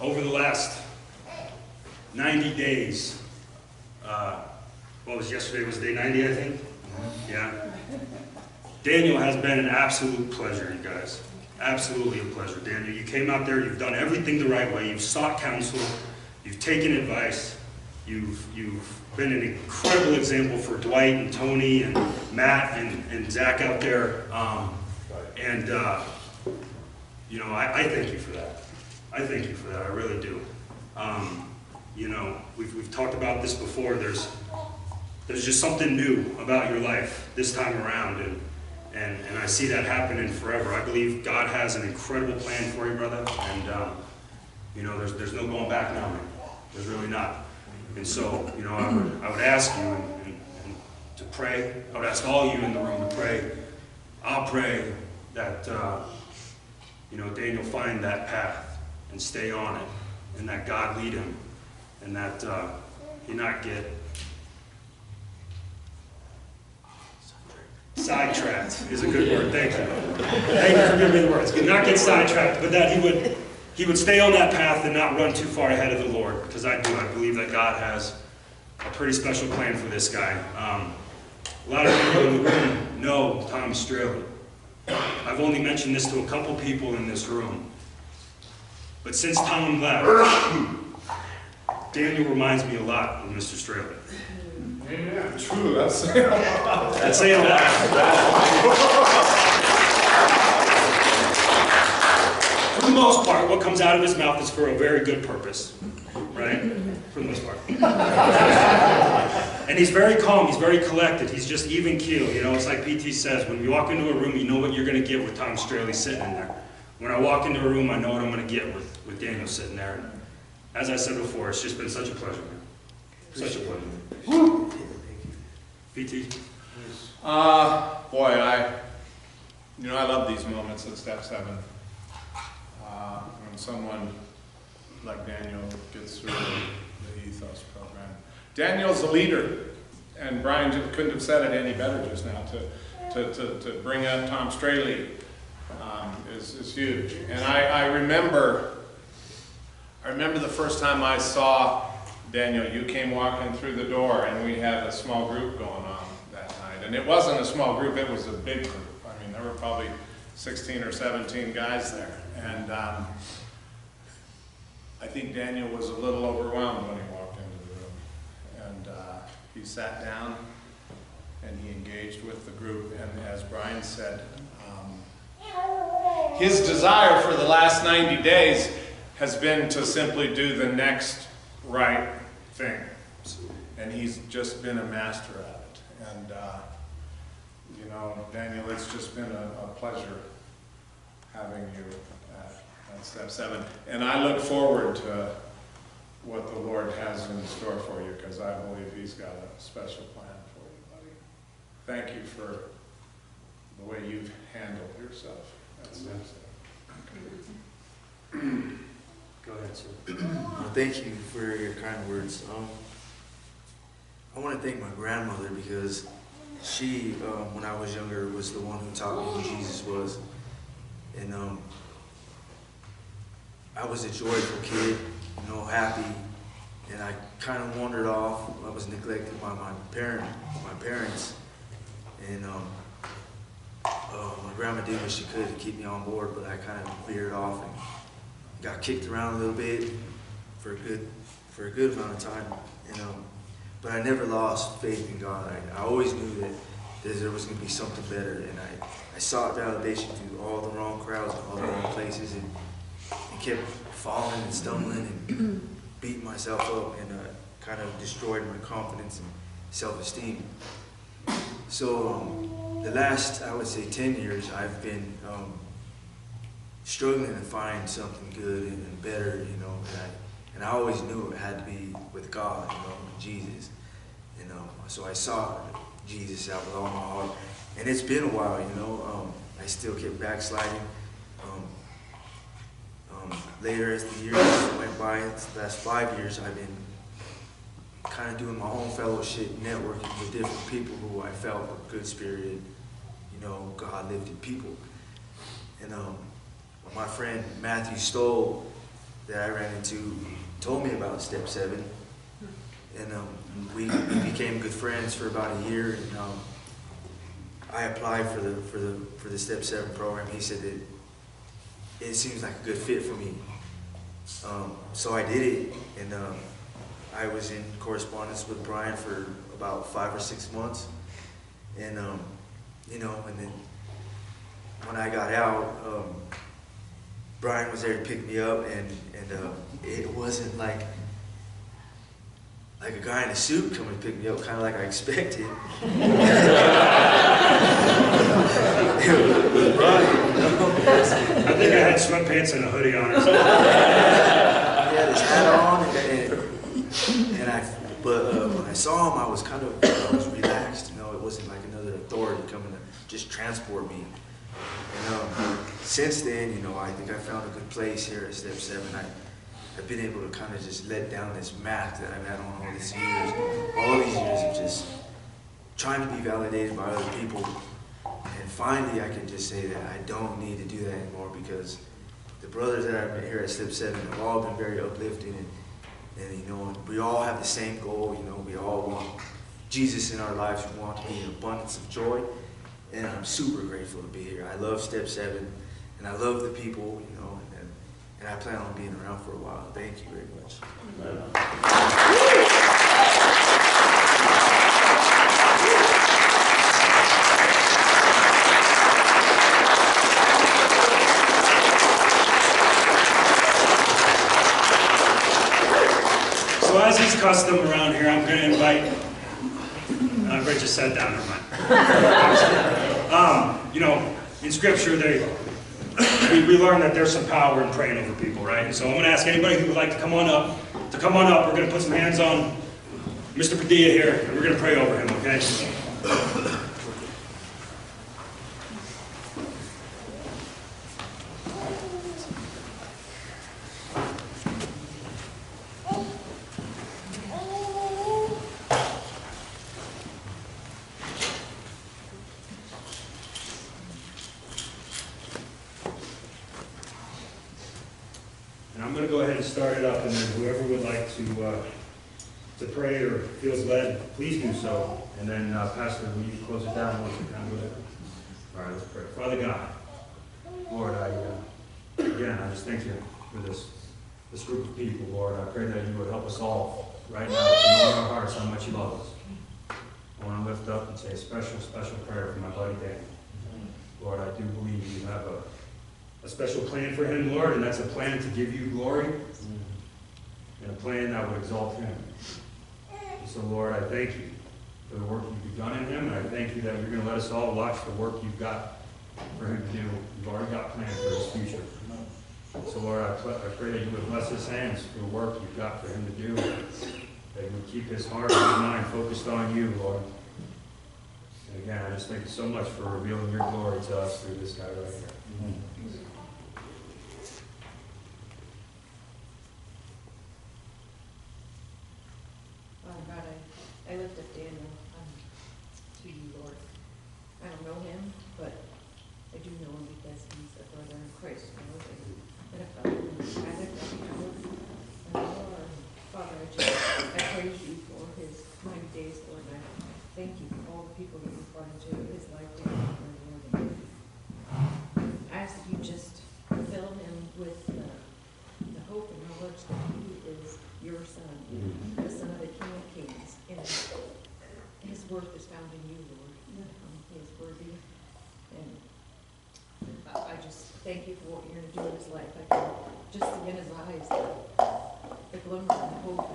over the last 90 days, what was yesterday? Was day 90, I think? Yeah. Daniel has been an absolute pleasure, you guys. Absolutely a pleasure. Daniel, you came out there, you've done everything the right way. You've sought counsel, you've taken advice, you've been an incredible example for Dwight and Tony and Matt and Zach out there. You know, I thank you for that. I thank you for that, I really do. You know, we've talked about this before. There's just something new about your life this time around, and I see that happening forever. I believe God has an incredible plan for you, brother, and you know, there's no going back now, man. There's really not. And so, you know, I would ask you and to pray. I would ask all of you in the room to pray. I'll pray that you know, Daniel find that path and stay on it, and that God lead him, and that he not get sidetracked is a good word. Thank you. Thank you for giving me the words. Not get sidetracked, but that he would stay on that path and not run too far ahead of the Lord, because I believe that God has a pretty special plan for this guy. A lot of people in the room know Tom Straley. I've only mentioned this to a couple people in this room. But since Tom left, Daniel reminds me a lot of Mr. Straley. Amen. True, that's saying a lot. That's saying a lot. For the most part, what comes out of his mouth is for a very good purpose, right? For the most part. And he's very calm, he's very collected, he's just even keel. You know, it's like PT says, when you walk into a room, you know what you're going to get with Tom Straley sitting in there. When I walk into a room, I know what I'm going to get with Daniel sitting there. And as I said before, it's just been such a pleasure, man. Such a pleasure. Woo! PT? Boy, I love these moments at Step 7. When someone like Daniel gets through the Ethos program. Daniel's a leader, and Brian couldn't have said it any better just now. To bring up Tom Straley is huge. And I remember the first time I saw Daniel. You came walking through the door, and we had a small group going on that night. And it wasn't a small group, it was a big group. I mean, there were probably 16 or 17 guys there. And I think Daniel was a little overwhelmed when he walked into the room. And he sat down, and he engaged with the group. And as Brian said, his desire for the last 90 days has been to simply do the next right thing. And he's just been a master at it. And, you know, Daniel, it's just been a pleasure having you at Step 7. And I look forward to what the Lord has in store for you, because I believe He's got a special plan for you, buddy. Thank you for the way you've handled yourself. That's it. Go ahead, sir. Well, thank you for your kind words. I want to thank my grandmother, because she, when I was younger, was the one who taught me who Jesus was. And I was a joyful kid, you know, happy, and I kind of wandered off. I was neglected by my parents, and my grandma did what she could to keep me on board, but I kind of veered off and got kicked around a little bit for a good amount of time, you know. But I never lost faith in God. I always knew that there was going to be something better, and I sought validation through all the wrong crowds and all the wrong places, and kept falling and stumbling and beating myself up, and kind of destroyed my confidence and self-esteem. So the last, I would say, 10 years, I've been struggling to find something good and better, you know, and I always knew it had to be with God, you know, Jesus, you know. So I sought Jesus out with all my heart, and it's been a while, you know. I still kept backsliding. Later as the years went by, the last 5 years, I've been kind of doing my own fellowship, networking with different people who I felt were good-spirited, you know, God-lifted people. And my friend Matthew Stoll, that I ran into told me about Step 7, and we became good friends for about a year. And I applied for the Step 7 program. He said that it seems like a good fit for me, so I did it, and I was in correspondence with Brian for about 5 or 6 months, and you know, and then when I got out, Brian was there to pick me up, and it wasn't like a guy in a suit coming to pick me up, kind of like I expected. It was Brian, you know? I think I had sweatpants and a hoodie on or something. He had his hat on, but when I saw him, I was kind of I was relaxed. You know, it wasn't like another authority coming to just transport me. And since then, you know, I think I found a good place here at Step 7. I've been able to kind of just let down this mat that I've had on all these years of just trying to be validated by other people. And finally, I can just say that I don't need to do that anymore, because the brothers that I've been here at Step 7 have all been very uplifting, and you know, we all have the same goal. You know, we all want Jesus in our lives. We want to be in abundance of joy, and I'm super grateful to be here. I love Step 7, and I love the people, you know, and I plan on being around for a while. Thank you very much. So as is custom around here, I'm going to invite, Ray just sat down, never mind. You know, in Scripture, we learn that there's some power in praying over people, right? And so I'm going to ask anybody who would like to come on up. We're going to put some hands on Mr. Padilla here, and we're going to pray over him, okay? I'm going to go ahead and start it up, and then whoever would like to pray or feels led, please do so. And then, Pastor, will you close it down once you're done with it? All right, let's pray. Father God, Lord, again, I just thank you for this group of people, Lord. I pray that you would help us all right now to know in our hearts how much you love us. I want to lift up and say a special, special prayer for my buddy Dan. Lord, I do believe you have a special plan for him, Lord, and that's a plan to give you glory, and a plan that would exalt him. And so, Lord, I thank you for the work you've begun in him, and I thank you that you're going to let us all watch the work you've got for him to do. You've already got plans for his future. So, Lord, I pray that you would bless his hands for the work you've got for him to do, that you would keep his heart and his mind focused on you, Lord. And again, I just thank you so much for revealing your glory to us through this guy right here. God, I lift up Daniel to you, Lord. I don't know him, but I do know him because he's a brother in Christ, Lord, and a fellow. I lift up you, Lord. And Lord, Father, I praise you for his 90 days, Lord. And I thank you for all the people that you've brought into his life, Lord. I ask that you just fill him with the hope and knowledge that he is your son, the son of the King of Kings, and his worth is found in you, Lord. He is worthy, and I just thank you for what you're going to do in his life. I can just see in his eyes the glimmer and the hope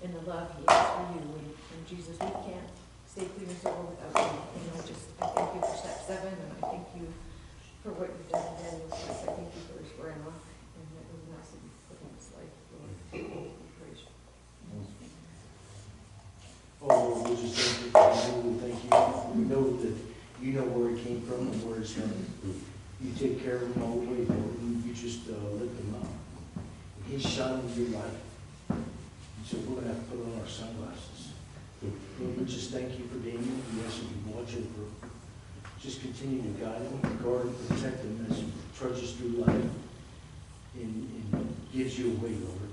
and the love he has for you. And Jesus, we can't stay clean and sober without you. And I thank you for Step 7, and I thank you for what you've done in Daniel's life. I thank you for his grandma and everything else that you've put in his life, Lord. We praise you. Oh, Lord, we just thank you for him. We thank you. We know that you know where he came from and where he's headed. You take care of him all the way, Lord. You just lift him up. He's shining your light. And so we're going to have to put on our sunglasses. Lord, we just thank you for Daniel. We ask that you watch over him. Just continue to guide him, guard and protect him as he trudges through life in gives you away, Lord.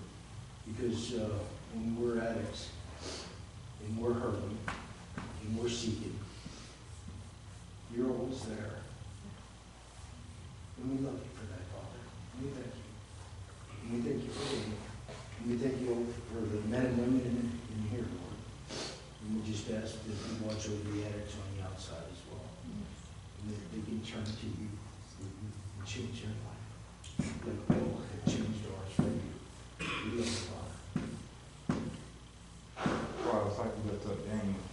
Because when we're addicts, and we're hurting, and we're seeking, you're always there. And we love you for that, Father. And we thank you. And we thank you for Daniel. And we thank you for the men and women in here, Lord. And we just ask that you watch over the addicts on the outside as well. And that they can turn to you and change their life. Like Paul had changed ours for you. We love you, Father. Well, it's like we lift up Daniel.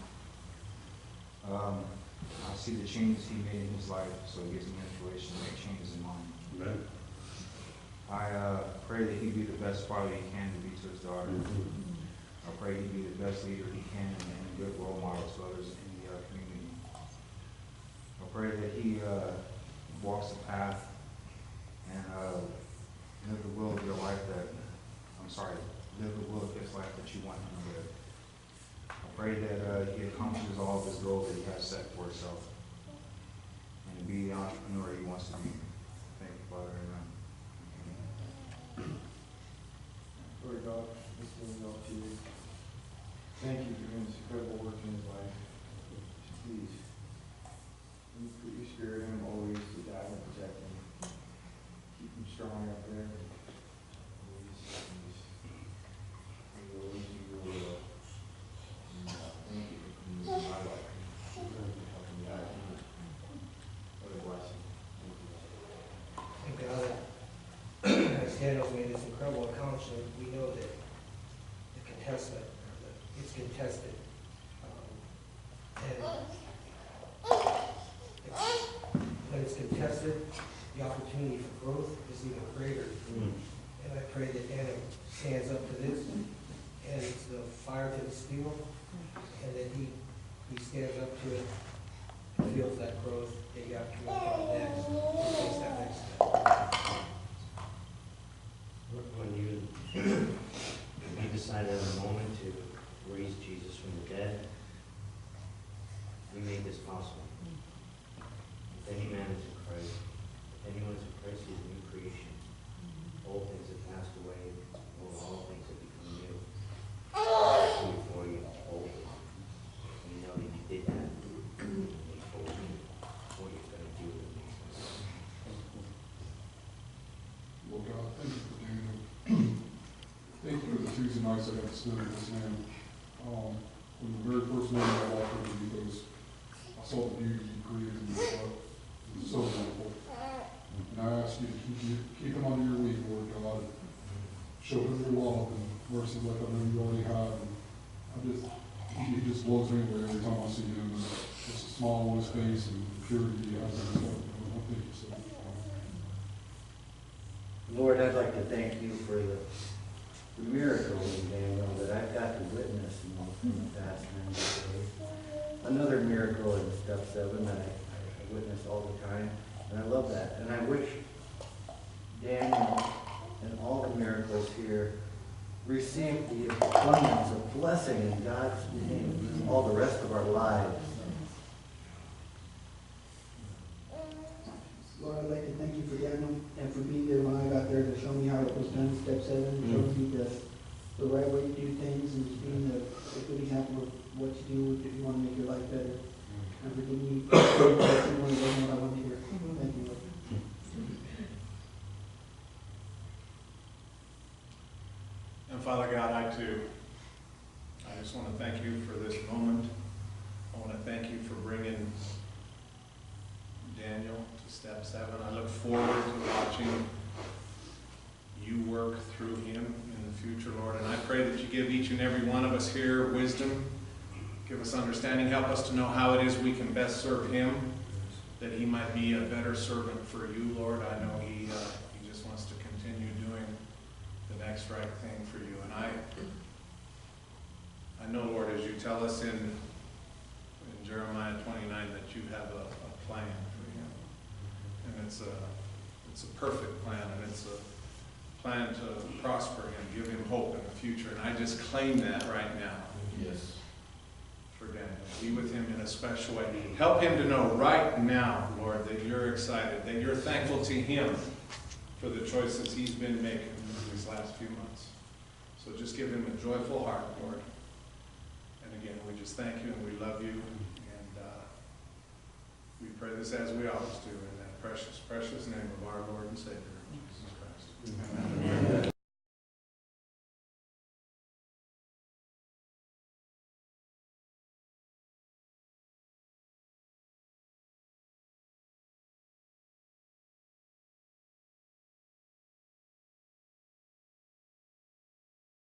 I see the changes he made in his life, so it gives me inspiration to make changes in mine. Amen. I pray that he be the best father he can to be to his daughter. I pray he be the best leader he can and a good role model to others in the community. I pray that he walks the path and live the will of your life live the will of his life that you want him to live. I pray that he accomplishes all of his goals that he has set for himself and to be the entrepreneur he wants to be. Thank you, Father. Amen. Lord God, this is all to you. Thank you for doing this incredible work in his life. Please, put your spirit in him always to guide and protect him. Keep him strong out there. Thank you for coming into my life. Thank you for helping me out. What a blessing. Thank you. Thank God, as Daniel's made this incredible accomplishment, we know that the contestant, it's contested. And when it's contested, the opportunity for growth is even greater. And I pray that Daniel stands up to this, and it's the fire to the steel, and that he stands up to it and feels that growth that you have to work on next, and takes that next step. When you decided at a moment to raise Jesus from the dead, you made this possible. If any man is in Christ, if anyone is in Christ, he is a new creation. Old things have passed away, all things have become new. Before you, old. And you know that you did that. You told me what you're going to do with me. Lord God, thank you for Daniel. Thank you for the Tuesday nights I got to spend with this man. When the very first morning I walked over because I saw the beauty you created in his heart. It was so beautiful. And I ask you to keep him under your wing, Lord God. Show him your love and mercy like I know you already have. And he just blows me away every time I see him. And just a smile on his face and the purity he has in his heart. I thank you so much. Lord, I'd like to thank you for the miracle in Daniel that I've got to witness in the past 90 days. Another miracle in step 7 that I witness all the time, and I love that. And I wish Daniel and all the miracles here receive the abundance of blessing in God's name all the rest of our lives. Lord, I'd like to thank you for Daniel and for being there when I got there to show me how it was done, step 7, showing me the right way to do things and just being a good example of what to do if you want to make your life better. And for giving me what I want to hear. Thank you, Lord. And Father God, I just want to thank you for this moment. I want to thank you for bringing Daniel to step 7. I look forward to watching you work through him in the future, Lord. And I pray that you give each and every one of us here wisdom, give us understanding, help us to know how it is we can best serve him, that he might be a better servant for you, Lord. I know he just wants to continue doing the next right thing for you. And I know, Lord, as you tell us in Jeremiah 29 that you have a plan for him. And it's a perfect plan, and it's a plan to prosper him, give him hope in the future. And I just claim that right now. Yes. For Daniel. Be with him in a special way. Help him to know right now, Lord, that you're excited, that you're thankful to him for the choices he's been making in these last few months. So just give him a joyful heart, Lord. And again, we just thank you and we love you. And we pray this as we always do in that precious, precious name of our Lord and Savior, Jesus Christ. Amen.